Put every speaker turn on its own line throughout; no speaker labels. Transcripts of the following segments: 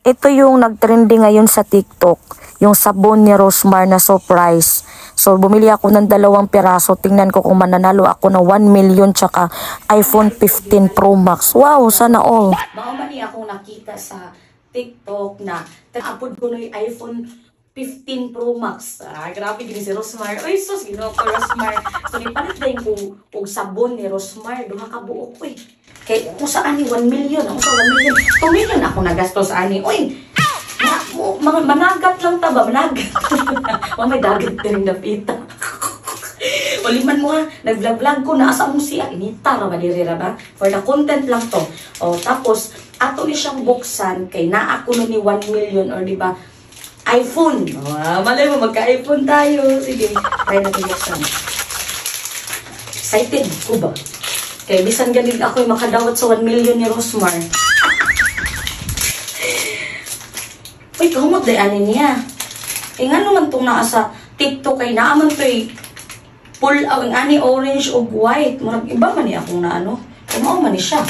Ito yung nagtrending ngayon sa TikTok, yung sabon ni Rosmar na surprise. So, bumili ako ng 2 piraso. Tingnan ko kung mananalo ako ng 1 million tsaka iPhone 15 Pro Max. Wow, sana all.
Mao man ni akong nakita sa TikTok na upload ko na yung iPhone 15 Pro Max. Grabe gini si Rosmar. Oy, sus, ginawa ko Rosmar. So, nipalit na yung kung sabon ni Rosmar. Duha ka buok ko eh. Kaya kung saan ni 1 million. Ako sa 1 million. 2 million ako nagastos sa ani. Oy, managat lang taba. Managat. May dagat din na pita. Uliman mo ha, nag-vlog ko na asa mo siya. Inita ra ba diri ra ba? For the content lang to. O, tapos, ato ni siyang buksan kay naa ko ni 1 million or di ba iPhone. Malay mo, magka-iPhone tayo. Sige, try natin buksan. Excited ko ba? Kaya bisan ganit ako yung makadawat sa 1 million ni Rosmar. Uy, kahumot day ani niya. Eh nga naman itong naa sa TikTok kay naaman ito'y full ang ani orange o white. Murag iba man niya akong naano. Kumao man ni siya.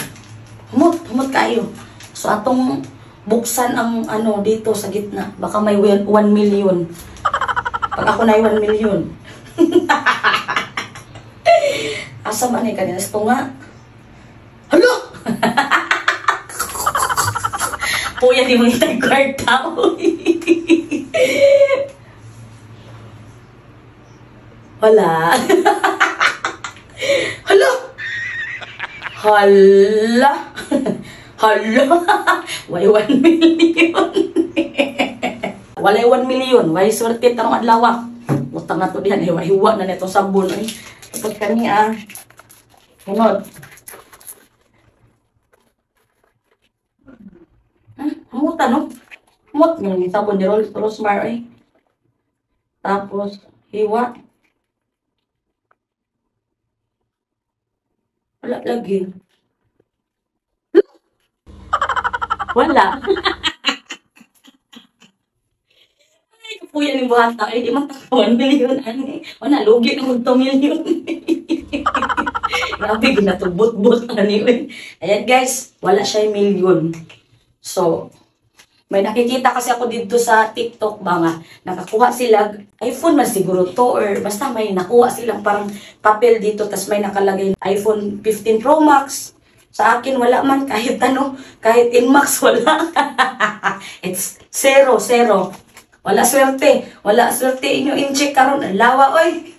Humot kayo. So atong buksan ang ano dito sa gitna. Baka may 1 million. Pag ako na 1 million. Asa man eh kanina. Ito nga. Hala! Puya di mo itag-kwarta. Wala. Hala! Hala! Hala! Why 1 million? Walay 1 million. Why swerte tarong adlaw. Utang na to diyan. Hiwa na nito sabon. Tapos kaniya. Hinod. Hamuta no? Hamut yung sabon ni Rosmar eh. Tapos hiwa. Wala lagi. Wala. Ay, kapuya ni buhata. Ay, di man tako 1 million. Wala, lugi na 2 million. Grabe, ginatubot-bot. Ayan guys, wala siya yung million. So, may nakikita kasi ako dito sa TikTok ba nga, nakakuha sila, iPhone man siguro to, or basta may nakuha silang parang papel dito, tas may nakalagay iPhone 15 Pro Max. Sa akin, wala man, kahit ano, kahit Inmax, wala. It's 0. Wala swerte inyo in-check karon. Lawa, oy.